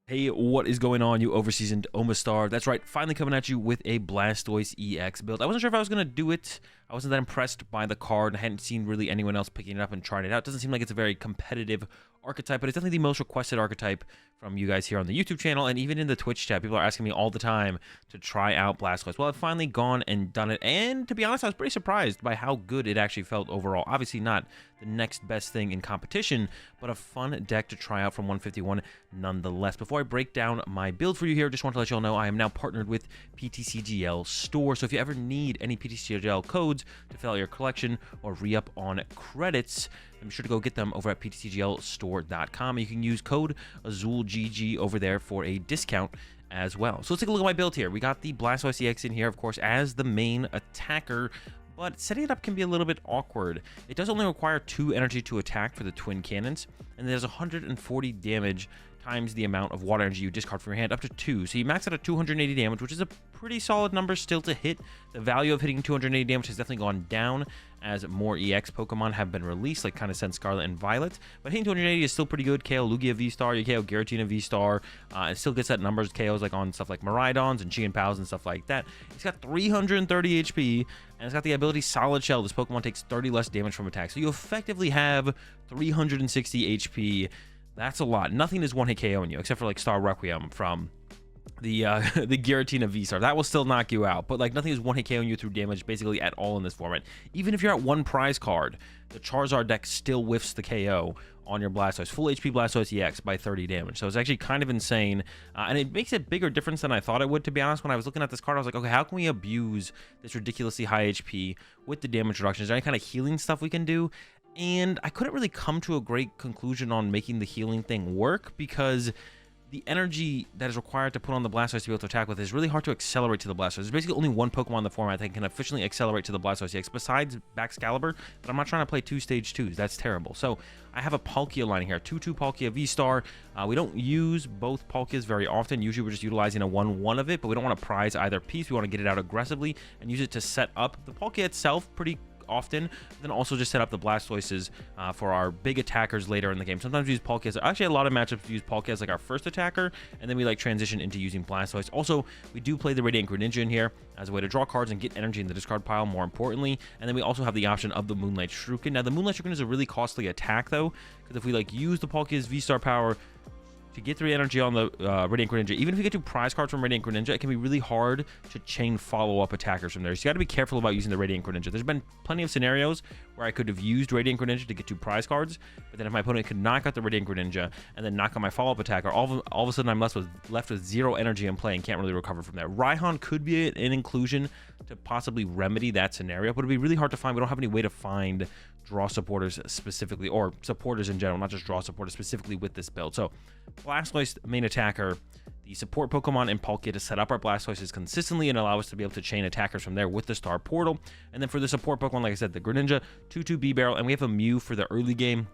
Hey, what is going on, you overseasoned Omastar? That's right, finally coming at you with a Blastoise EX build. I wasn't sure if I was going to do it. I wasn't that impressed by the card. I hadn't seen really anyone else picking it up and trying it out. It doesn't seem like it's a very competitive archetype, but it's definitely the most requested archetype from you guys here on the YouTube channel, and even in the Twitch chat. People are asking me all the time to try out Blastoise. Well, I've finally gone and done it, and to be honest, I was pretty surprised by how good it actually felt overall. Obviously not the next best thing in competition, but a fun deck to try out from 151 nonetheless. Before I break down my build for you here, just want to let you all know I am now partnered with PTCGL Store, so if you ever need any PTCGL codes to fill out your collection or re-up on credits, be sure to go get them over at ptcglstore.com. You can use code AzulGG over there for a discount as well. So let's take a look at my build here. We got the Blastoise EX in here, of course, as the main attacker, but setting it up can be a little bit awkward. It does only require 2 energy to attack for the twin cannons, and there's 140 damage times the amount of water energy you discard from your hand, up to 2. So you max out at 280 damage, which is a pretty solid number still to hit. The value of hitting 280 damage has definitely gone down as more EX Pokemon have been released, like kind of since Scarlet and Violet. But hitting 280 is still pretty good. KO Lugia V-Star, you KO Giratina V-Star. It still gets that numbers KOs like on stuff like Miraidons and Chi-Pals and stuff like that. It's got 330 HP, and it's got the ability Solid Shell. This Pokemon takes 30 less damage from attack. So you effectively have 360 HP. That's a lot. Nothing is one-hit KOing you, except for like Star Requiem from the the Giratina V-Star. That will still knock you out, but like nothing is one-hit KOing you through damage basically at all in this format. Even if you're at 1 prize card, the Charizard deck still whiffs the KO on your Blastoise. Full HP Blastoise EX by 30 damage. So it's actually kind of insane, and it makes a bigger difference than I thought it would, to be honest. When I was looking at this card, I was like, okay, how can we abuse this ridiculously high HP with the damage reduction? Is there any kind of healing stuff we can do? And I couldn't really come to a great conclusion on making the healing thing work, because the energy that is required to put on the Blastoise to be able to attack with is really hard to accelerate to the Blastoise. There's basically only one Pokemon in the format that can efficiently accelerate to the Blastoise EX besides Baxcalibur, but I'm not trying to play 2 stage 2s. That's terrible. So I have a Palkia lining here, 2/2 Palkia V-Star. We don't use both Palkias very often. Usually we're just utilizing a 1/1 of it, but we don't want to prize either piece. We want to get it out aggressively and use it to set up the Palkia itself pretty often, then also just set up the Blastoises for our big attackers later in the game. Sometimes we use Palkia. Actually, a lot of matchups we use Palkia as like our first attacker, and then we like transition into using Blastoise. Also, we do play the Radiant Greninja in here as a way to draw cards and get energy in the discard pile, more importantly. And then we also have the option of the Moonlight Shuriken. Now, the Moonlight Shuriken is a really costly attack, though, because if we like use the Palkia's V-Star power to get 3 energy on the Radiant Greninja, even if you get 2 prize cards from Radiant Greninja, it can be really hard to chain follow-up attackers from there. So you got to be careful about using the Radiant Greninja. There's been plenty of scenarios where I could have used Radiant Greninja to get 2 prize cards, but then if my opponent could knock out the Radiant Greninja and then knock out my follow-up attacker, all of a sudden I'm left with 0 energy in play and can't really recover from there. Raihan could be an inclusion to possibly remedy that scenario, but it'd be really hard to find. We don't have any way to find draw supporters specifically, or supporters in general, not just draw supporters specifically with this build. So Blastoise main attacker, the support Pokemon in Palkia to set up our Blastoises consistently and allow us to be able to chain attackers from there with the Star Portal. And then for the support Pokemon, like I said, the Greninja, 2/2 B-Barrel, and we have a Mew for the early game.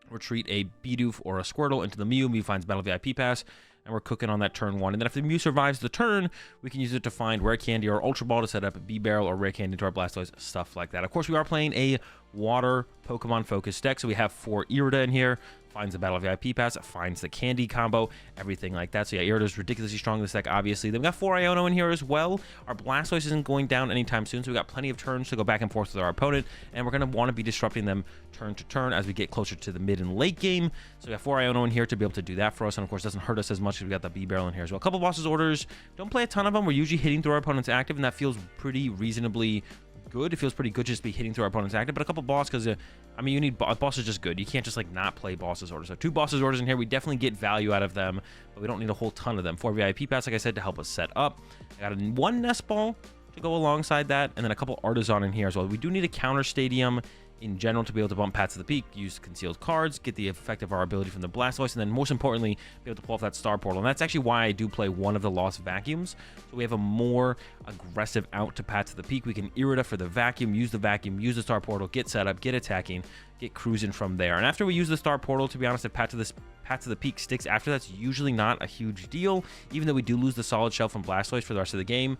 Retreat a Bidoof or a Squirtle into the Mew. Mew finds Battle VIP Pass, and we're cooking on that turn 1. And then if the Mew survives the turn, we can use it to find Rare Candy or Ultra Ball to set up B-Barrel or Rare Candy to our Blastoise, stuff like that. Of course, we are playing a water Pokemon focused deck, so we have 4 Irida in here. Finds the Battle VIP Pass, finds the Candy combo, everything like that. So yeah, Irida's ridiculously strong in this deck, obviously. Then we got 4 Iono in here as well. Our Blastoise isn't going down anytime soon, so we got plenty of turns to go back and forth with our opponent, and we're going to want to be disrupting them turn to turn as we get closer to the mid and late game. So we got 4 Iono in here to be able to do that for us, and of course, it doesn't hurt us as much because we got the B-Barrel in here as well. A couple bosses orders, don't play a ton of them. We're usually hitting through our opponent's active, and that feels pretty reasonably good. It feels pretty good just to be hitting through our opponent's active, but a couple boss, because I mean, you need boss is just good. You can't just like not play bosses orders. So 2 bosses orders in here, we definitely get value out of them, but we don't need a whole ton of them. 4 VIP Pass, like I said, to help us set up. I got 1 Nest Ball to go alongside that, and then a couple Artisan in here as well. We do need a counter stadium in general to be able to bump Paths to the Peak, use concealed cards, get the effect of our ability from the Blastoise, and then most importantly, be able to pull off that Star Portal. And that's actually why I do play one of the Lost Vacuums. So we have a more aggressive out to Paths to the Peak. We can Irida for the Vacuum, use the Star Portal, get set up, get attacking, get cruising from there. And after we use the Star Portal, to be honest, if Paths to the Peak sticks after, that's usually not a huge deal. Even though we do lose the Solid Shell from Blastoise for the rest of the game,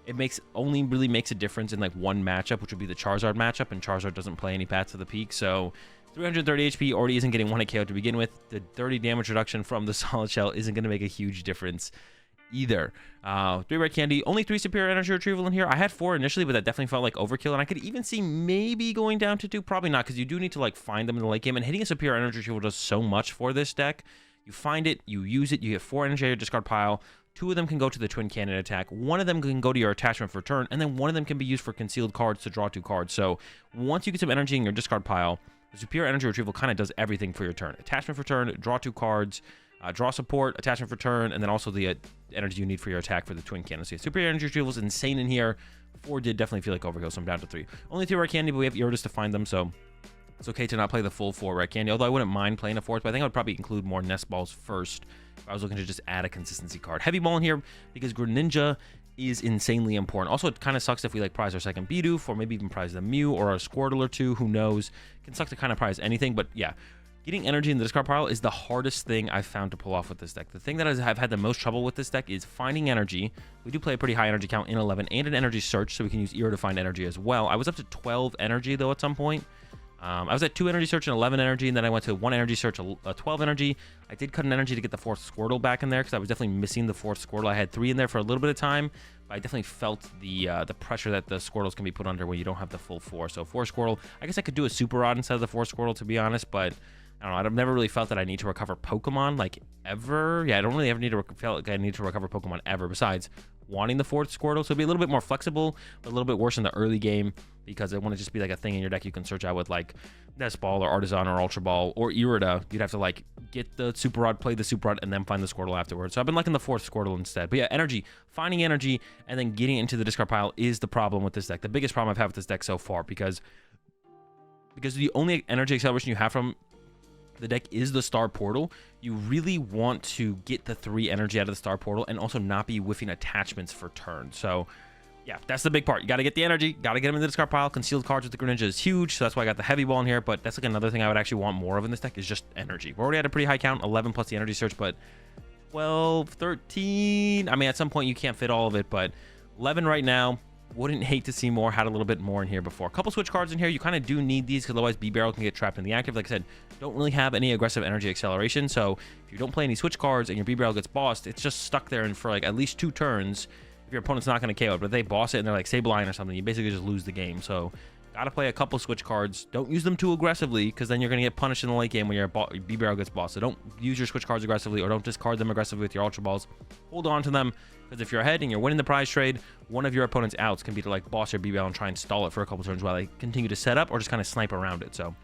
It only really makes a difference in like one matchup, which would be the Charizard matchup, and Charizard doesn't play any Paths to the Peak, so 330 HP already isn't getting 1-hit KO to begin with. The 30 damage reduction from the Solid Shell isn't going to make a huge difference either. 3 Red Candy, only 3 Superior Energy Retrieval in here. I had 4 initially, but that definitely felt like overkill, and I could even see maybe going down to 2. Probably not, because you do need to like find them in the late game, and hitting a Superior Energy Retrieval does so much for this deck. You find it, you use it, you get 4 energy at your discard pile. 2 of them can go to the Twin Cannon attack. 1 of them can go to your attachment for turn, and then 1 of them can be used for concealed cards to draw 2 cards. So once you get some energy in your discard pile, the Superior Energy Retrieval kind of does everything for your turn. Attachment for turn, draw 2 cards, draw support, attachment for turn, and then also the energy you need for your attack for the Twin Cannon. So yeah, Superior Energy Retrieval is insane in here. 4 did definitely feel like overkill, so I'm down to 3. Only 3 Red Candy, but we have Iridis to find them, so it's okay to not play the full 4 Red Candy, although I wouldn't mind playing a 4th, but I think I would probably include more Nest Balls first if I was looking to just add a consistency card. Heavy Ball in here because Greninja is insanely important. Also, it kind of sucks if we like prize our second Bidoof, or maybe even prize the Mew or a Squirtle or 2, who knows. It can suck to kind of prize anything, but yeah. Getting energy in the discard pile is the hardest thing I've found to pull off with this deck. The thing that I've had the most trouble with this deck is finding energy. We do play a pretty high energy count in 11 and an energy search, so we can use Ear to find energy as well. I was up to 12 energy, though, at some point. I was at 2 energy search and 11 energy, and then I went to 1 energy search, 12 energy. I did cut an energy to get the 4th Squirtle back in there, because I was definitely missing the 4th Squirtle. I had 3 in there for a little bit of time, but I definitely felt the pressure that the Squirtles can be put under when you don't have the full 4. So 4 Squirtle, I guess I could do a Super Rod instead of the 4 Squirtle, to be honest, but I don't know. I've never really felt that I need to recover Pokemon, like, ever. Yeah, I don't really ever feel like I need to recover Pokemon ever, besides wanting the 4th Squirtle. So it'd be a little bit more flexible, but a little bit worse in the early game, because it wouldn't just be like a thing in your deck you can search out with like Nest Ball or Artisan or Ultra Ball or Irida. You'd have to like get the Super Rod, play the Super Rod, and then find the Squirtle afterwards. So I've been liking the 4th Squirtle instead. But yeah, energy, finding energy, and then getting into the discard pile is the problem with this deck. The biggest problem I've had with this deck so far, because the only energy acceleration you have from the deck is the Star Portal. You really want to get the 3 energy out of the Star Portal and also not be whiffing attachments for turn. So yeah, that's the big part. You got to get the energy, got to get them in the discard pile. Concealed cards with the Greninja is huge, so that's why I got the Heavy Ball in here, but that's like another thing I would actually want more of in this deck is just energy. We're already at a pretty high count, 11 plus the energy search, but 12, 13. I mean, at some point you can't fit all of it, but 11 right now. Wouldn't hate to see more. Had a little bit more in here before. A couple switch cards in here. You kind of do need these, because otherwise B-Barrel can get trapped in the active. Like I said, don't really have any aggressive energy acceleration, so if you don't play any switch cards and your B-Barrel gets bossed, it's just stuck there and for like at least 2 turns. If your opponent's not going to KO it, but if they boss it and they're like Sableye or something, you basically just lose the game. So gotta play a couple switch cards. Don't use them too aggressively, because then you're going to get punished in the late game when your B-Barrel gets bossed. So don't use your switch cards aggressively, or don't discard them aggressively with your Ultra Balls. Hold on to them, because if you're ahead and you're winning the prize trade, one of your opponent's outs can be to like boss your B-Barrel and try and stall it for a couple turns while they continue to set up, or just kind of snipe around it. So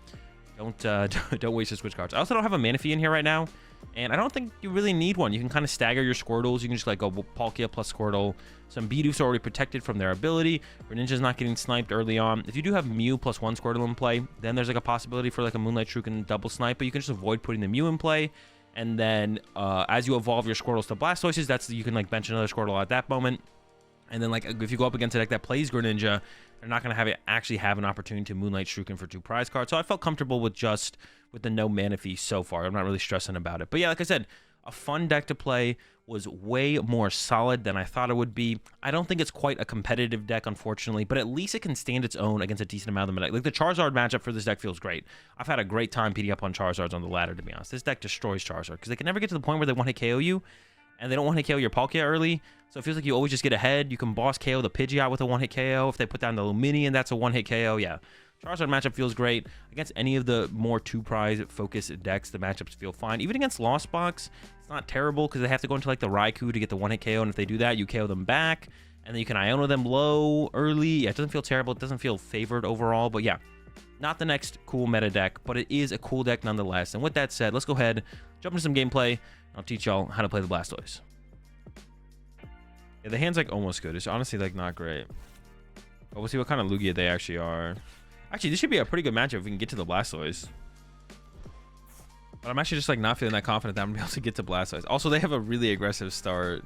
don't waste your switch cards. I also don't have a Manaphy in here right now, and I don't think you really need one. You can kind of stagger your Squirtles. You can just like go Palkia plus Squirtle. Some Bidoofs are already protected from their ability. Greninja's not getting sniped early on. If you do have Mew plus 1 Squirtle in play, then there's like a possibility for like a Moonlight Shuriken double snipe, but you can just avoid putting the Mew in play. And then as you evolve your Squirtles to Blastoises, you can like bench another Squirtle at that moment. And then like if you go up against a deck that plays Greninja, they're not going to actually have an opportunity to Moonlight Shuriken for 2 prize cards. So I felt comfortable with the no Manaphy so far. I'm not really stressing about it. But yeah, like I said, a fun deck to play, was way more solid than I thought it would be. I don't think it's quite a competitive deck, unfortunately, but at least it can stand its own against a decent amount of them. Like the Charizard matchup for this deck feels great. I've had a great time beating up on Charizards on the ladder, to be honest. This deck destroys Charizard, because they can never get to the point where they want to KO you, and they don't want to KO your Palkia early, so it feels like you always just get ahead. You can boss KO the Pidgeot with a 1-hit KO. If they put down the Luminion, that's a 1-hit KO. Yeah, Charizard matchup feels great. Against any of the more 2-prize focused decks, the matchups feel fine. Even against Lost Box, it's not terrible, because they have to go into like the Raikou to get the 1-hit KO, and if they do that, you KO them back, and then you can Iono them low early. Yeah, it doesn't feel terrible. It doesn't feel favored overall, but yeah, not the next cool meta deck, but it is a cool deck nonetheless. And with that said, let's go ahead, jump into some gameplay. I'll teach y'all how to play the Blastoise. Yeah, the hand's like almost good. It's honestly like not great. But we'll see what kind of Lugia they actually are. Actually, this should be a pretty good matchup if we can get to the Blastoise. But I'm actually just like not feeling that confident that I'm gonna be able to get to Blastoise. Also, they have a really aggressive start.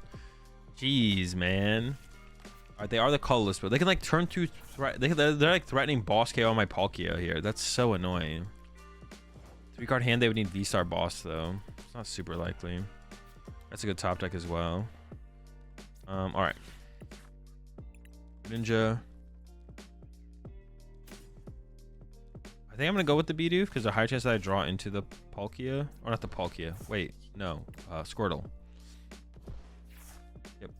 Jeez, man. All right, they are the colorless, but they can like turn to they're like threatening boss KO on my Palkia here. That's so annoying. 3-card hand, they would need V-Star boss though. It's not super likely. That's a good top deck as well. All right. Ninja. I think I'm gonna go with the Bidoof because there's a high chance that I draw into the Palkia. Or not the Palkia. Wait, no. Squirtle. Yep.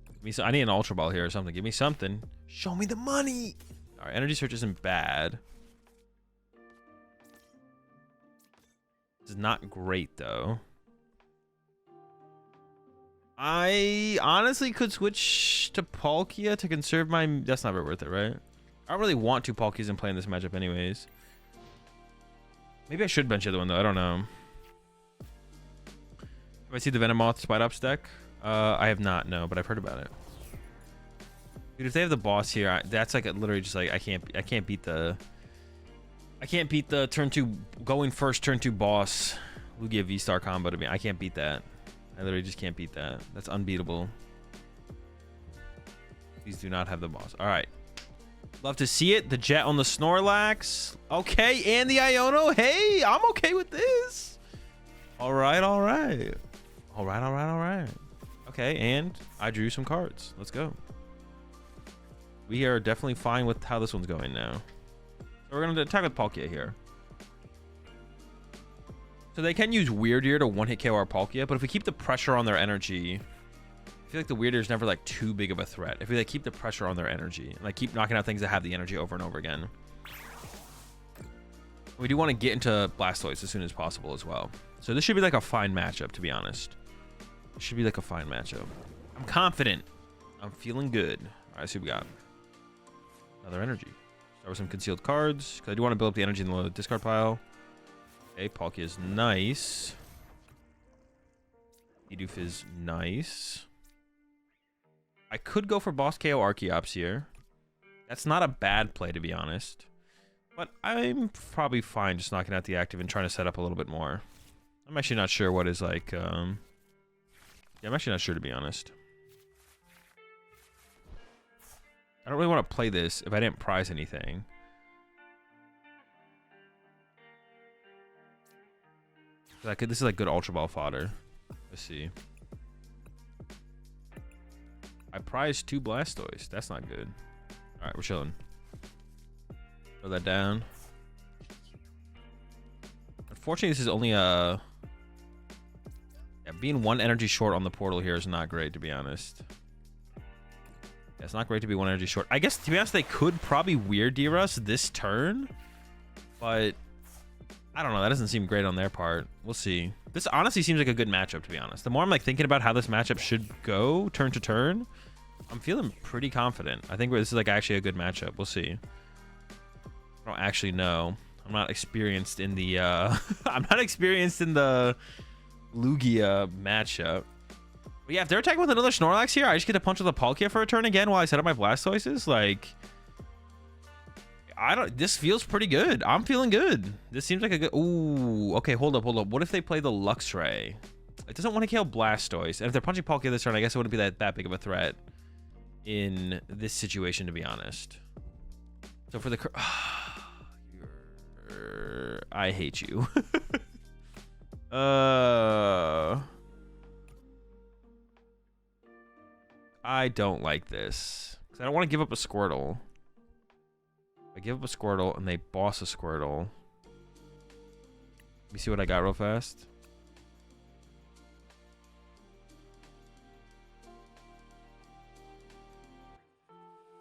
Give me I need an Ultra Ball here or something. Give me something. Show me the money. Alright, Energy Search isn't bad. This is not great though. I honestly could switch to Palkia to conserve my... That's not very worth it, right? I don't really want two Palkias and play in this matchup anyways. Maybe I should bench the other one, though. I don't know. Have I seen the Venomoth Spidops deck? I have not, no, but I've heard about it. Dude, if they have the boss here, that's like literally just like I can't beat the turn 2 going first turn 2 boss Lugia V-Star combo to me. I can't beat that. I literally just can't beat that. That's unbeatable. Please do not have the boss. All right. Love to see it. The Jet on the Snorlax. Okay, and the Iono. Hey, I'm okay with this. All right, all right. All right, all right, all right. Okay, and I drew some cards. Let's go. We are definitely fine with how this one's going now. So we're going to attack with Palkia here. So they can use Weird Ear to one-hit KO our Palkia, but if we keep the pressure on their energy, I feel like the Weird Ear is never like too big of a threat. If we like keep the pressure on their energy and like keep knocking out things that have the energy over and over again. We do want to get into Blastoise as soon as possible as well. So this should be like a fine matchup, to be honest. It should be like a fine matchup. I'm confident. I'm feeling good. All right, let's see what we got. Another energy. Start with some concealed cards, because I do want to build up the energy in the discard pile. Okay, Palkia is nice. Bidoof is nice. I could go for Boss KO Archeops here. That's not a bad play, to be honest. But I'm probably fine just knocking out the active and trying to set up a little bit more. I'm actually not sure what is like... Yeah, I'm actually not sure, to be honest. I don't really want to play this if I didn't prize anything. This is like good Ultra Ball fodder. Let's see. I prized 2 Blastoise. That's not good. All right, we're chilling. Throw that down. Unfortunately, this is only a... Yeah, being 1 energy short on the portal here is not great, to be honest. Yeah, it's not great to be 1 energy short. I guess, to be honest, they could probably Weird Ear us this turn. But... I don't know. That doesn't seem great on their part. We'll see. This honestly seems like a good matchup, to be honest. The more I'm like thinking about how this matchup should go turn to turn, I'm feeling pretty confident. I think this is like actually a good matchup. We'll see. I don't actually know. I'm not experienced in the I'm not experienced in the Lugia matchup. But yeah, if they're attacking with another Snorlax here, I just get to punch with a Palkia for a turn again while I set up my Blastoises. Like, this feels pretty good. I'm feeling good. This seems like a good... Ooh, okay, hold up. What if they play the Luxray? It doesn't want to kill Blastoise. And if they're punching Palkia this turn, I guess it wouldn't be that big of a threat in this situation, to be honest. So for the... I hate you. I don't like this. Because I don't want to give up a Squirtle. I give up a Squirtle and they boss a Squirtle. Let me see what I got real fast.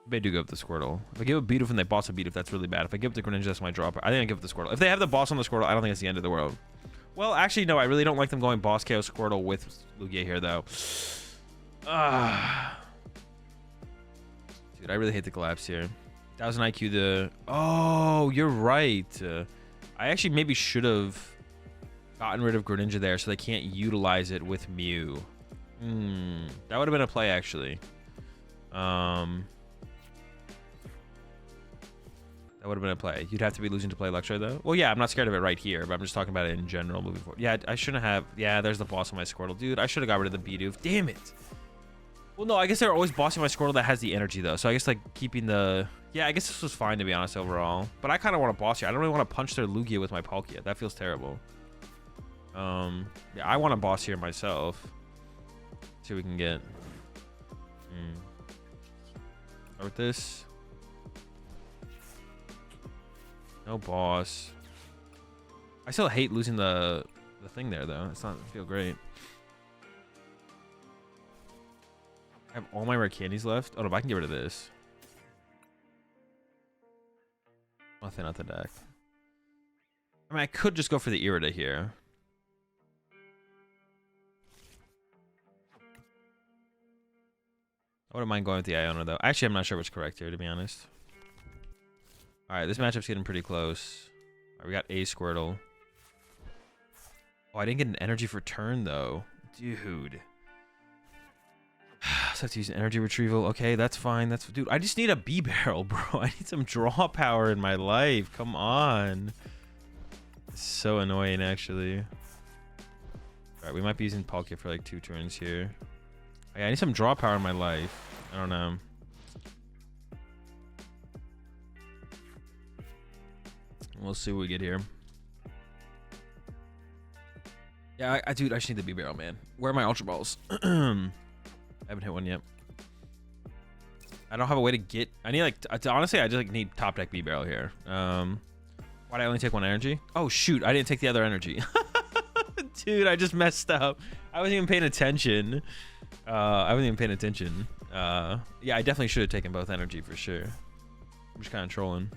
They do give up the Squirtle. If I give up Bidoof and they boss a Bidoof, that's really bad. If I give up the Greninja, that's my drop. I think I give up the Squirtle. If they have the boss on the Squirtle, I don't think it's the end of the world. Well, actually, no. I really don't like them going boss KO Squirtle with Lugia here, though. Dude, I really hate the collapse here. 1000 IQ the... Oh, you're right. I actually maybe should have gotten rid of Greninja there so they can't utilize it with Mew. That would have been a play, actually. That would have been a play. You'd have to be losing to play Luxray, though. Well, yeah, I'm not scared of it right here, but I'm just talking about it in general moving forward. Yeah, I shouldn't have... Yeah, there's the boss on my Squirtle. Dude, I should have got rid of the Bidoof. Damn it. Well, no, I guess they're always bossing my Squirtle that has the energy, though. So I guess, like, keeping the... Yeah, I guess this was fine, to be honest, overall. But I kind of want to boss here. I don't really want to punch their Lugia with my Palkia. That feels terrible. Yeah, I want to boss here myself. See what we can get. Start with this. No boss. I still hate losing the thing there though. It's not feel great. I have all my rare candies left. Oh no, but I can get rid of this. Nothing out the deck. I mean, I could just go for the Irida here. I wouldn't mind going with the Iona though. Actually, I'm not sure what's correct here, to be honest. All right, this matchup's getting pretty close. All right, we got a Squirtle. Oh, I didn't get an energy for turn though, dude. So I have to use an energy retrieval. Okay, that's fine. That's dude. I just need a B barrel, bro. I need some draw power in my life. Come on. It's so annoying, actually. All right, we might be using Palkia for like 2 turns here. Oh, yeah, I need some draw power in my life. I don't know. We'll see what we get here. Yeah, dude, I just need the B barrel, man. Where are my Ultra Balls? I haven't hit one yet. I don't have a way to get. I need like. Honestly, I just like need top deck B barrel here. Why'd I only take 1 energy? Oh shoot, I didn't take the other energy. Dude, I just messed up. I wasn't even paying attention. Yeah, I definitely should have taken both energy for sure. I'm just kind of trolling.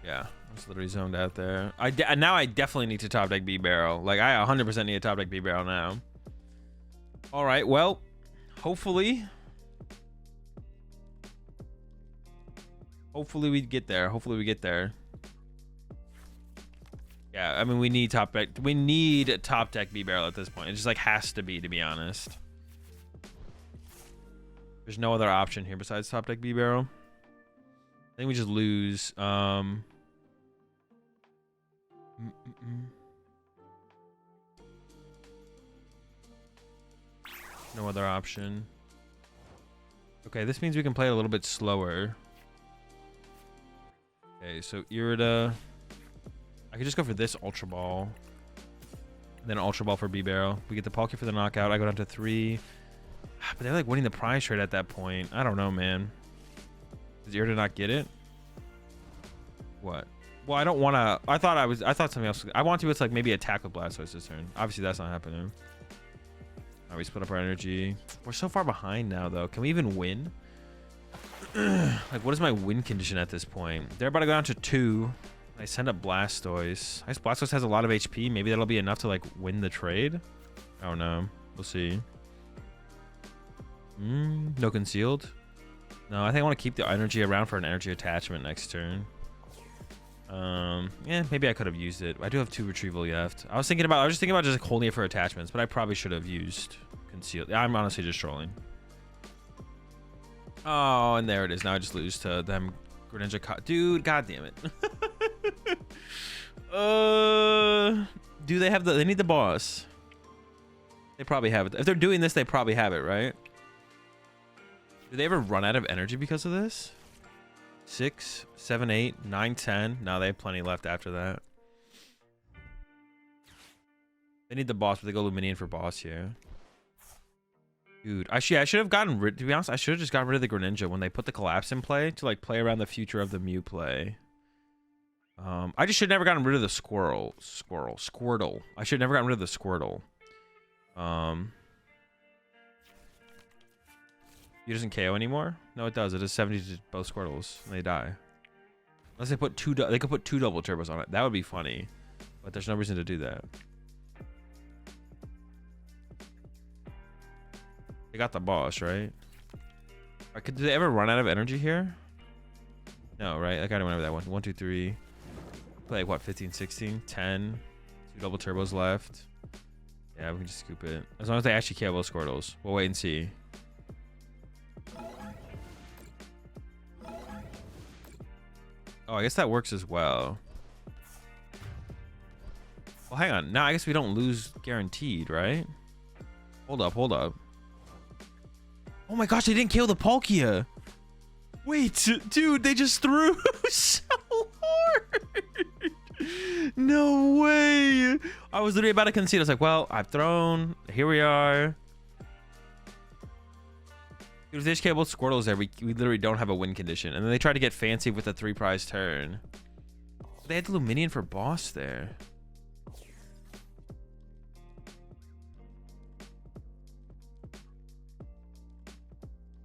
Yeah, I was literally zoned out there. Now I definitely need to top deck B barrel. Like I 100% need a top deck B barrel now. All right, well, hopefully we get there. Hopefully we get there. Yeah, I mean we need top deck. We need a top deck B barrel at this point. It just like has to be honest. There's no other option here besides top deck B barrel. I think we just lose. No other option. Okay, this means we can play a little bit slower. Okay, so Irida. I could just go for this Ultra Ball. Then Ultra Ball for B barrel. We get the Palkia for the knockout. I go down to 3. But they're like winning the prize trade at that point. I don't know, man. Does Irida not get it? What? Well, I don't want to. I thought something else. I want to. It's like maybe attack with Blastoise this turn. Obviously, that's not happening. All right, we split up our energy. We're so far behind now, though. Can we even win? Like, what is my win condition at this point? They're about to go down to 2. I send up Blastoise. I guess Blastoise has a lot of HP. Maybe that'll be enough to like win the trade. I don't know. We'll see. No concealed. No, I think I want to keep the energy around for an energy attachment next turn. Yeah, maybe I could have used it. I do have 2 retrieval left. I was just thinking about just like holding it for attachments, but I probably should have used concealed. I'm honestly just trolling. Oh, and there it is. Now I just lose to them. Greninja, dude, god damn it. Do they have they need the boss? They probably have it. If they're doing this, they probably have it, right? Do they ever run out of energy because of this? 6, 7, 8, 9, 10. No, they have plenty left after that. They need the boss, but they go Luminian for boss here. Dude, actually, I should have gotten rid. To be honest, I should have just got rid of the Greninja when they put the Collapse in play to like play around the future of the Mew play. I just should have never gotten rid of the Squirtle. I should have never gotten rid of the Squirtle. It doesn't KO anymore? No, it does. It does 70 to both Squirtles, and they die. Unless they put they could put 2 double turbos on it. That would be funny, but there's no reason to do that. They got the boss, right? Did they ever run out of energy here? No, right? Like I don't remember that one. 1, 2, 3. Play like what? 15, 16, 10. 2 double turbos left. Yeah, we can just scoop it. As long as they actually KO both Squirtles. We'll wait and see. Oh, I guess that works as well. Well, hang on. Now I guess we don't lose guaranteed, right? Hold up. Oh my gosh, they didn't kill the Palkia. Wait, dude, they just threw so hard. No way. I was literally about to concede. I was like, well, I've thrown. Here we are. Dude, if there's Cable Squirtles there, we literally don't have a win condition. And then they try to get fancy with a 3-prize turn. They had the Luminion for boss there.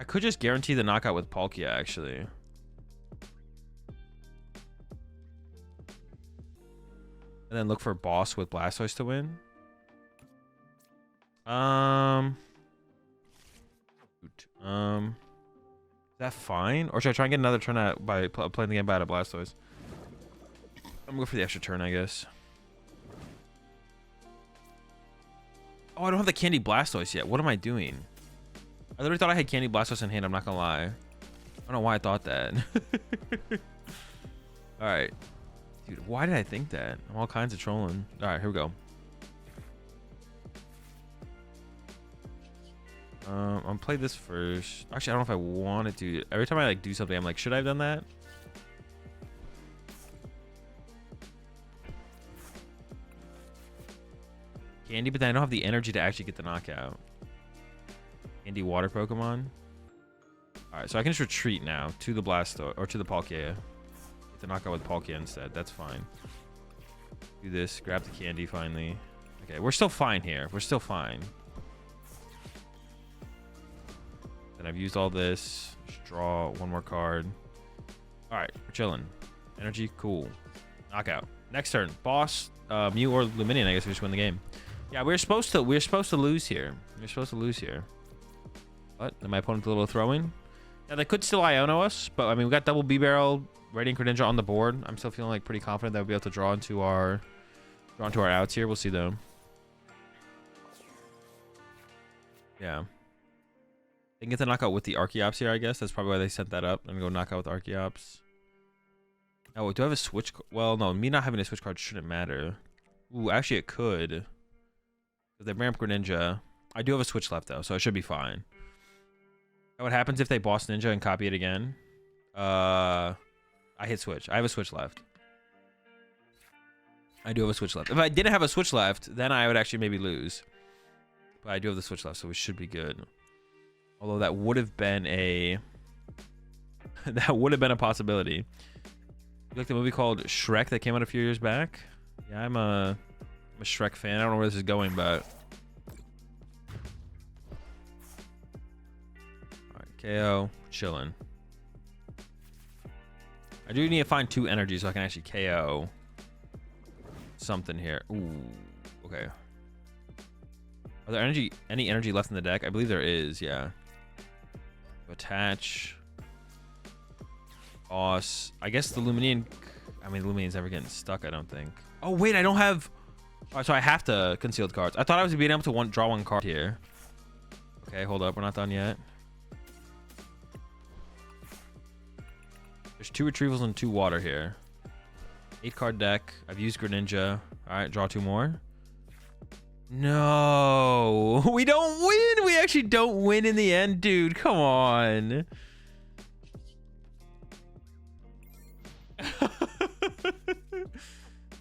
I could just guarantee the knockout with Palkia, actually. And then look for boss with Blastoise to win. Is that fine? Or should I try and get another turn out by playing the game by a Blastoise? I'm gonna go for the extra turn, I guess. Oh, I don't have the Candy Blastoise yet. What am I doing? I literally thought I had Candy Blastoise in hand. I'm not gonna lie. I don't know why I thought that. All right. Dude, why did I think that? I'm all kinds of trolling. All right, here we go. I'm play this first. Actually, I don't know if I wanted to. Every time I like do something, I'm like, should I have done that? Candy, but then I don't have the energy to actually get the knockout. Candy water Pokemon. All right, so I can just retreat now to the Blastoise or to the Palkia. Get the knockout with Palkia instead. That's fine. Do this. Grab the candy finally. Okay, we're still fine here. We're still fine. Then I've used all this. Just draw one more card. All right, we're chilling. Energy, cool. Knockout. Next turn, boss, Mew or Luminion. I guess we just win the game. Yeah, we're supposed to lose here. We're supposed to lose here. What? Then my opponent's a little throwing. Yeah, they could still Iono us, but I mean we got double B-Barrel, Radiant Greninja on the board. I'm still feeling like pretty confident that we'll be able to draw into our outs here. We'll see though. Yeah. They can get the knockout with the Archeops here, I guess. That's probably why they set that up. And go knockout with Archeops. Oh, do I have a switch? Well, no. Me not having a switch card shouldn't matter. Ooh, actually it could. If they ramp Greninja. I do have a switch left, though, so it should be fine. What happens if they boss Ninja and copy it again? I hit switch. I have a switch left. I do have a switch left. If I didn't have a switch left, then I would actually maybe lose. But I do have the switch left, so we should be good. Although that would have been a possibility. You like the movie called Shrek that came out a few years back? Yeah, I'm a Shrek fan. I don't know where this is going, but all right, KO, chilling. I do need to find 2 energies so I can actually KO something here. Ooh, okay. Are there any energy left in the deck? I believe there is, yeah. Attach. Boss. I guess the Luminion. I mean, the Luminion's never getting stuck, I don't think. Oh, wait, I don't have. Oh, so I have to concealed cards. I thought I was being able to draw one card here. Okay, hold up. We're not done yet. There's 2 retrievals and 2 water here. 8 card deck. I've used Greninja. All right, draw 2 more. No, we don't win. We actually don't win in the end, dude. Come on.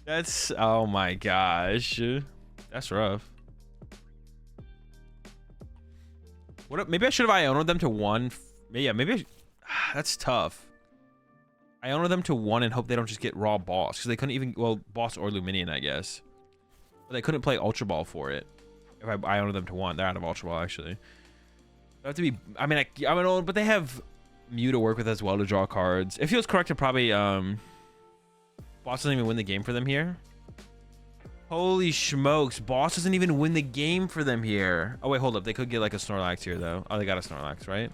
That's, oh my gosh. That's rough. What? Maybe I should have Ionoed them to 1. Yeah, maybe that's tough. Ionoed them to 1 and hope they don't just get raw boss, because they couldn't even, well, boss or Luminion, I guess. But they couldn't play Ultra Ball for it. If I Ionoed them to 1, they're out of Ultra Ball actually. They have to be. I mean, I mean, but they have Mew to work with as well to draw cards. It feels correct to probably boss doesn't even win the game for them here. Holy smokes, boss doesn't even win the game for them here. Oh wait, hold up. They could get like a Snorlax here though. Oh, they got a Snorlax, right?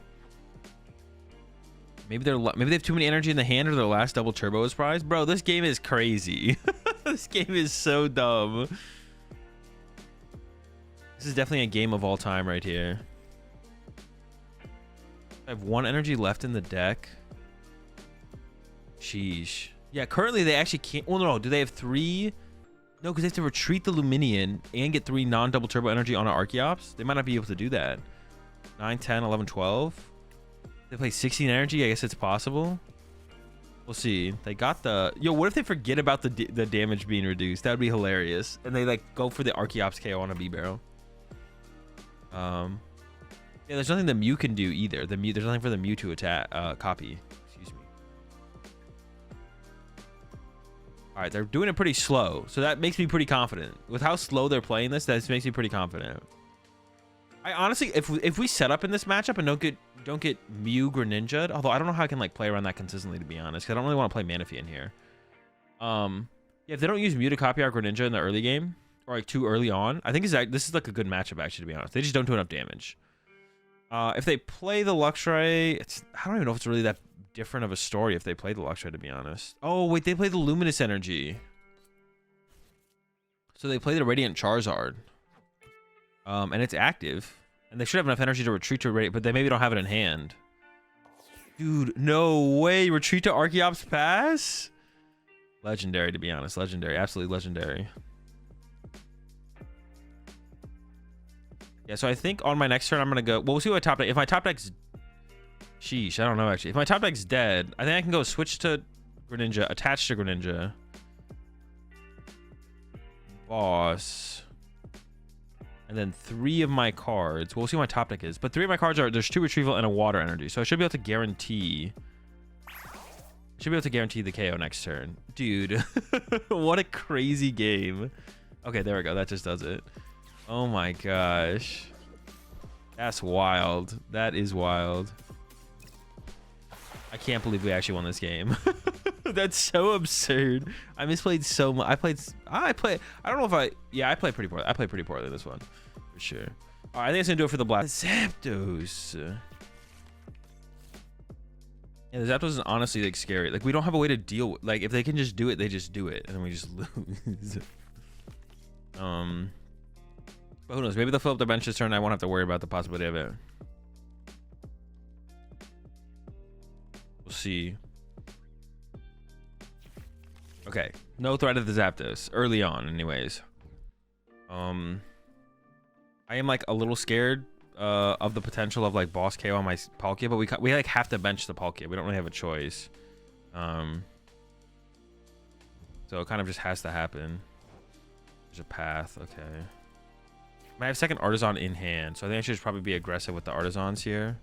Maybe they have too many energy in the hand, or their last double turbo is prized. Bro, this game is crazy. This game is so dumb. This is definitely a game of all time right here. I have 1 energy left in the deck. Sheesh. Yeah, currently they actually can't. Well, no. Do they have 3? No, because they have to retreat the Luminion and get 3 non-double turbo energy on an Archeops. They might not be able to do that. 9, 10, 11, 12. They play 16 energy. I guess it's possible. We'll see. They got the... Yo, what if they forget about the damage being reduced? That would be hilarious. And they like go for the Archeops KO on a B-Barrel. Yeah, there's nothing the Mew can do either. There's nothing for the Mew to attack, copy. Excuse me. All right, they're doing it pretty slow, so that makes me pretty confident. With how slow they're playing this, that makes me pretty confident. I honestly, if we set up in this matchup and don't get Mew Greninja'd, although I don't know how I can like play around that consistently, to be honest, 'cause I don't really want to play Manaphy in here. Yeah, if they don't use Mew to copy our Greninja in the early game, or like too early on, I think this is like a good matchup actually, to be honest. They just don't do enough damage. If they play the Luxray, I don't even know if it's really that different of a story if they play the Luxray, to be honest. Oh, wait, they play the Luminous Energy. So they play the Radiant Charizard. And it's active. And they should have enough energy to retreat to Radiant, but they maybe don't have it in hand. Dude, no way. Retreat to Archeops Pass? Legendary, to be honest. Legendary. Absolutely legendary. Yeah, so I think on my next turn, I'm going to go... Well, we'll see what top deck... If my top deck's... Sheesh, I don't know, actually. If my top deck's dead, I think I can go switch to Greninja, attach to Greninja. Boss. And then 3 of my cards... We'll see what my top deck is. But 3 of my cards are... There's 2 Retrieval and a Water Energy. So I should be able to guarantee... the KO next turn. Dude, what a crazy game. Okay, there we go. That just does it. Oh my gosh. That's wild. That is wild. I can't believe we actually won this game. That's so absurd. I misplayed so much. I don't know if I played pretty poorly. I played pretty poorly this one. For sure. All right, I think it's going to do it for the Blast. Zapdos. Yeah, the Zapdos is honestly like scary. Like we don't have a way to deal with, like if they can just do it, they just do it, and then we just lose. But who knows? Maybe they'll fill up the bench this turn. I won't have to worry about the possibility of it. We'll see. Okay, no threat of the Zapdos early on, anyways. I am like a little scared of the potential of like boss KO on my Palkia, but we like have to bench the Palkia. We don't really have a choice. So it kind of just has to happen. There's a path. Okay. I have second Artisan in hand, so I think I should just probably be aggressive with the Artisans here,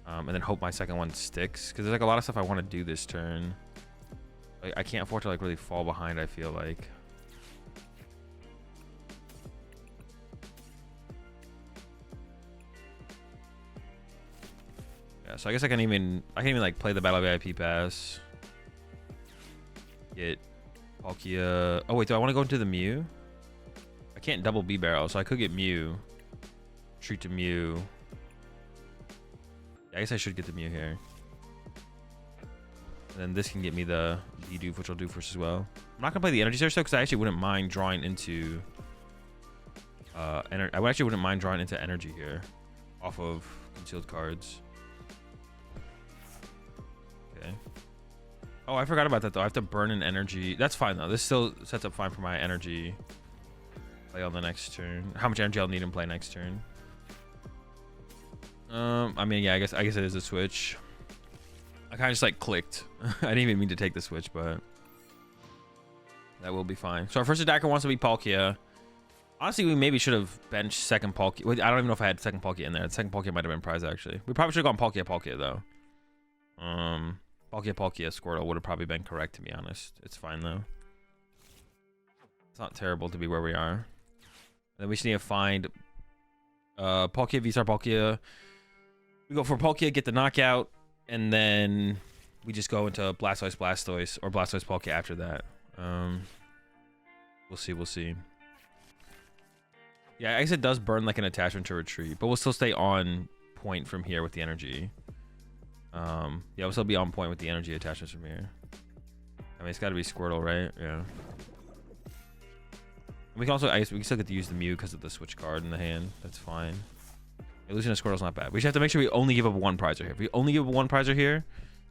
and then hope my second one sticks, because there's like a lot of stuff I want to do this turn. Like, I can't afford to like really fall behind, I feel like. Yeah, so I guess I can even like play the Battle VIP pass. Get Palkia. Oh wait, do I want to go into the Mew? I can't double B barrel, so I could get Mew. Treat to Mew. Yeah, I guess I should get the Mew here. And then this can get me the Bidoof, which I'll do first as well. I'm not gonna play the Energy Surge though, because I actually wouldn't mind drawing into I actually wouldn't mind drawing into energy here off of concealed cards. Okay. Oh, I forgot about that though. I have to burn an energy. That's fine though. This still sets up fine for my energy play on the next turn. How much energy I'll need in play next turn. I mean, yeah, I guess it is a switch. I kind of just like clicked. I didn't even mean to take the switch, but that will be fine. So our first attacker wants to be Palkia. Honestly, we maybe should have benched second Palkia. Wait, I don't even know if I had second Palkia in there. The second Palkia might have been prize actually. We probably should have gone Palkia though. Palkia Squirtle would have probably been correct, to be honest. It's fine though. It's not terrible to be where we are. Then we just need to find Palkia, V-Star Palkia. We go for Palkia, get the knockout, and then we just go into Blastoise, or Blastoise Palkia after that. We'll see. Yeah, I guess it does burn like an attachment to retreat, but we'll still stay on point from here with the energy. Yeah, we'll still be on point with the energy attachments from here. I mean, it's got to be Squirtle, right? Yeah. We can also, I guess we can still get to use the Mew because of the switch card in the hand. That's fine. Yeah, losing a Squirtle's not bad. We just have to make sure we only give up one prizer here. If we only give up one prizer here,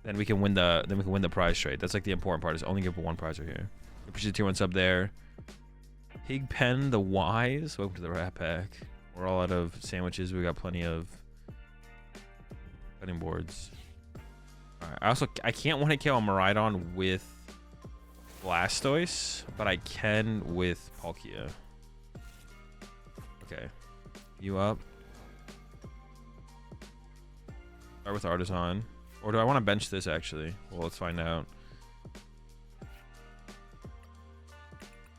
then we can win the prize trade. That's like the important part, is only give up one prizer here. Appreciate the tier 1 sub there. Pigpen the Wise. Welcome to the Rat Pack. We're all out of sandwiches. We got plenty of cutting boards. Alright, I can't one-hit KO on Miraidon with Blastoise, but I can with Palkia. Okay. You up. Start with Artisan. Or do I want to bench this, actually? Well, let's find out.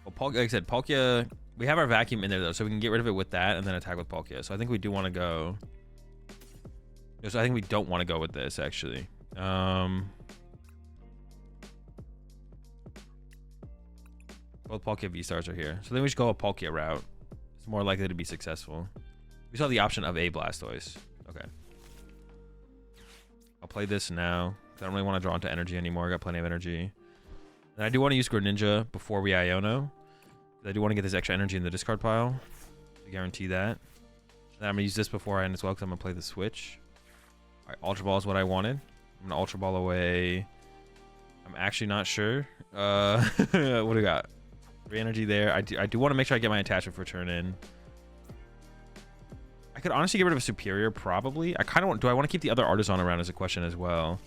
Well, like I said, Palkia... We have our vacuum in there, though, so we can get rid of it with that and then attack with Palkia. So I think we do want to go... So I think we don't want to go with this, actually. Both Palkia V-Stars are here. So then we should go a Palkia route. It's more likely to be successful. We still have the option of a Blastoise. Okay. I'll play this now. I don't really want to draw into energy anymore. I got plenty of energy. And I do want to use Greninja before we Iono. I do want to get this extra energy in the discard pile. To guarantee that. And then I'm going to use this before I end as well because I'm going to play the switch. Alright, Ultra Ball is what I wanted. I'm going to Ultra Ball away. I'm actually not sure. What do we got? 3 energy there. I do want to make sure I get my attachment for turn in. I could honestly get rid of a Superior, probably. I kind of want... Do I want to keep the other Artisan around as a question as well?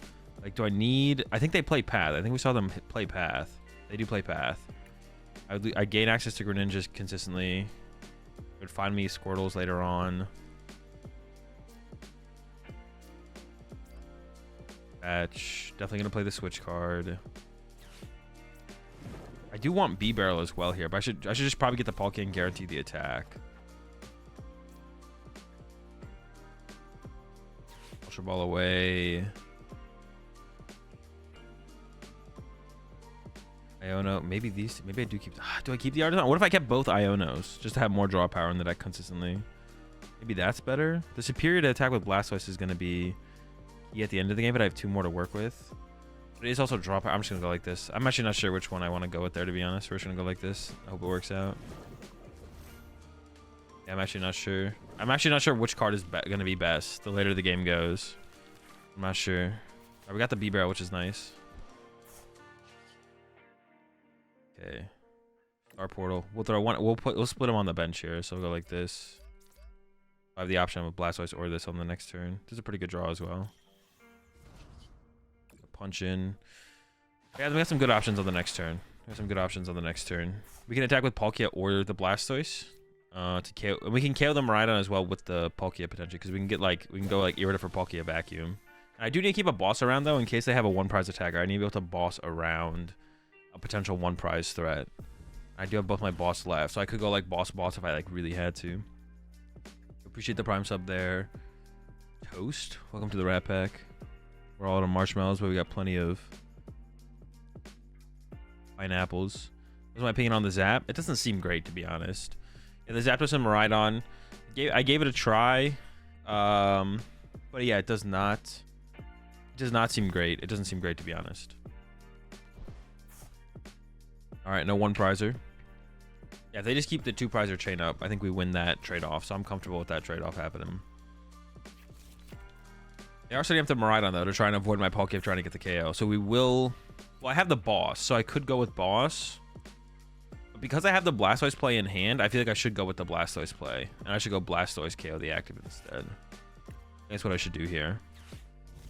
Like, do I need... I think they play Path. I think we saw them play Path. They do play Path. I gain access to Greninjas consistently. It would find me Squirtles later on. Batch. Definitely going to play the Switch card. I do want B-Barrel as well here, but I should just probably get the Palkia and guarantee the attack. Ultra Ball away. Iono. Maybe these. Maybe I do keep... do I keep the Artisan? What if I kept both Ionos? Just to have more draw power in the deck consistently. Maybe that's better. The Superior to attack with Blastoise is going to be key at the end of the game, but I have 2 more to work with. But it is also draw power. I'm just going to go like this. I'm actually not sure which one I want to go with there, to be honest. We're just going to go like this. I hope it works out. Yeah, I'm actually not sure. I'm actually not sure which card is going to be best the later the game goes. I'm not sure. All right, we got the B-Barrel, which is nice. Okay. Star Portal. We'll throw one. We'll split them on the bench here. So we'll go like this. I have the option of Blastoise or this on the next turn. This is a pretty good draw as well. Punch in. Yeah, we got some good options on the next turn. We can attack with Palkia or the Blastoise. To KO. And we can KO them right on as well with the Palkia potentially, because we can go like Irida for Palkia Vacuum. And I do need to keep a boss around though in case they have a 1 prize attacker. I need to be able to boss around a potential 1 prize threat. I do have both my boss left, so I could go like boss if I like really had to. Appreciate the Prime sub there. Toast. Welcome to the Rat Pack. We're all out of marshmallows, but we got plenty of pineapples. What's my opinion on the Zap? It doesn't seem great, to be honest. Yeah, the Zapdos and Miraidon. I gave it a try. But yeah, it does not seem great. It doesn't seem great, to be honest. Alright, no 1 prizer. Yeah, if they just keep the 2 prizer chain up, I think we win that trade-off. So I'm comfortable with that trade-off happening. They are setting up the Miraidon, though, to try and avoid my Palkia trying to get the KO. So we will... Well, I have the boss, so I could go with boss. But because I have the Blastoise play in hand, I feel like I should go with the Blastoise play. And I should go Blastoise KO the active instead. That's what I should do here.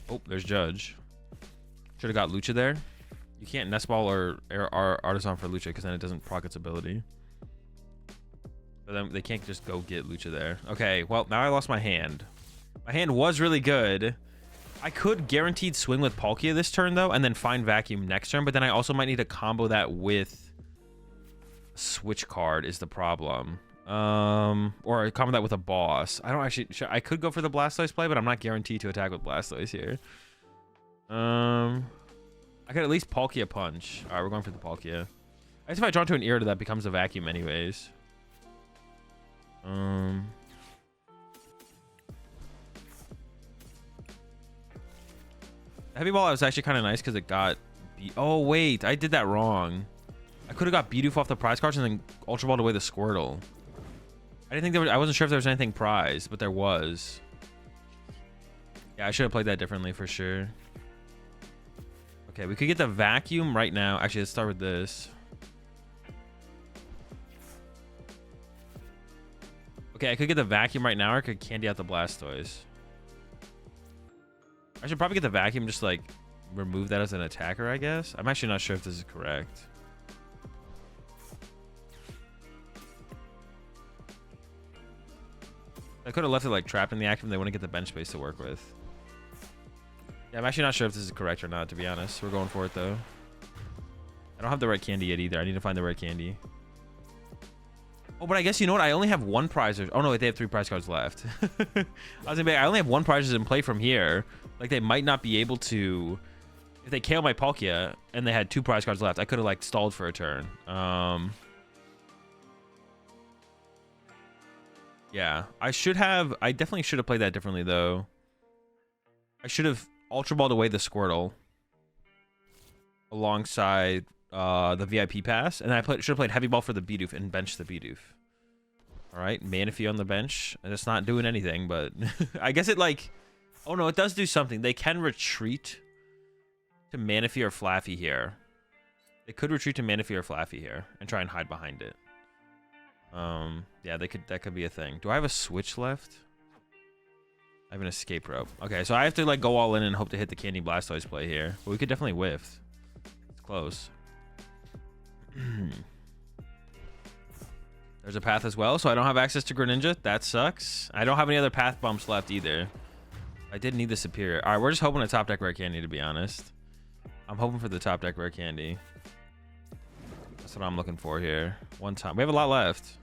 Oh, there's Judge. Should have got Lucha there. You can't Nest Ball or Artisan for Lucha because then it doesn't proc its ability. But then they can't just go get Lucha there. Okay, well, now I lost my hand. My hand was really good. I could guaranteed swing with Palkia this turn, though, and then find Vacuum next turn. But then I also might need to combo that with Switch card is the problem. Or combo that with a boss. I don't actually... I could go for the Blastoise play, but I'm not guaranteed to attack with Blastoise here. I could at least Palkia punch. All right, we're going for the Palkia. I guess if I draw to an Irida, that becomes a Vacuum anyways. Heavy Ball was actually kind of nice because it got... Oh, wait. I did that wrong. I could have got Bidoof off the prize cards and then Ultra Balled away the Squirtle. I didn't think there was... I wasn't sure if there was anything prized, but there was. Yeah, I should have played that differently for sure. Okay, we could get the Vacuum right now. Actually, let's start with this. Okay, I could get the Vacuum right now, or I could candy out the Blastoise. I should probably get the Vacuum, just like remove that as an attacker, I guess. I'm actually not sure if this is correct. I could have left it like trapped in the active and they wouldn't get the bench space to work with. Yeah, I'm actually not sure if this is correct or not, to be honest. We're going for it, though. I don't have the red candy yet, either. I need to find the red candy. Oh, but I guess, you know what? I only have one prize. Oh, no, wait, they have 3 prize cards left. I was gonna be, I only have 1 prize in play from here. Like, they might not be able to... If they KO my Palkia and they had 2 prize cards left, I could have, like, stalled for a turn. Yeah, I definitely should have played that differently, though. I should have Ultra Balled away the Squirtle alongside the VIP pass, and I should have played Heavy Ball for the Bidoof and benched the Bidoof. All right, Manaphy on the bench, and it's not doing anything, but I guess it like... Oh, no, it does do something. They can retreat to Manaphy or Flaffy here. They could retreat to Manaphy or Flaffy here and try and hide behind it. Yeah, that could be a thing. Do I have a switch left? I have an escape rope. Okay, so I have to like go all in and hope to hit the Candy Blastoise play here. But we could definitely whiff. It's close. There's a path as well, so I don't have access to Greninja. That sucks. I don't have any other path bumps left either. I did need the Superior. All right, we're just hoping a top deck rare candy, to be honest. I'm hoping for the top deck rare candy. That's what I'm looking for here. One time. We have a lot left.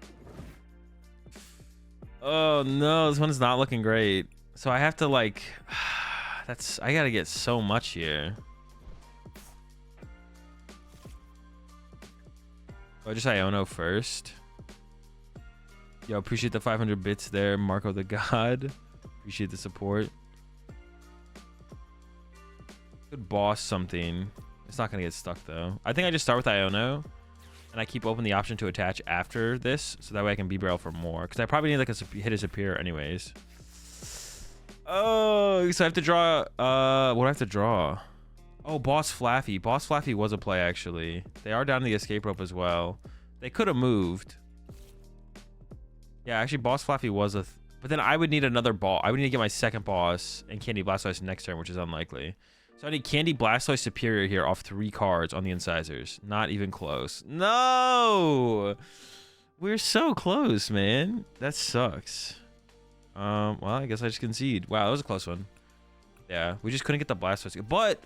Oh, no. This one's not looking great. So I have to, like... I gotta get so much here. Oh, just Iono first. Yo, appreciate the 500 bits there, Marco the God. Appreciate the support. Could boss something. It's not gonna get stuck though. I think I just start with Iono, and I keep open the option to attach after this, so that way I can B-barrel for more. Because I probably need like a hit a Superior anyways. Oh, so I have to draw. What do I have to draw? Oh, Boss Flaffy. Boss Flaffy was a play actually. They are down to the escape rope as well. They could have moved. Yeah, actually, Boss Flaffy was but then I would need another ball. I would need to get my second boss and Candy Blastoise next turn, which is unlikely. So I need Candy Blastoise Superior here off 3 cards on the incisors. Not even close. No! We're so close, man. That sucks. Well, I guess I just concede. Wow, that was a close one. Yeah, we just couldn't get the Blastoise. But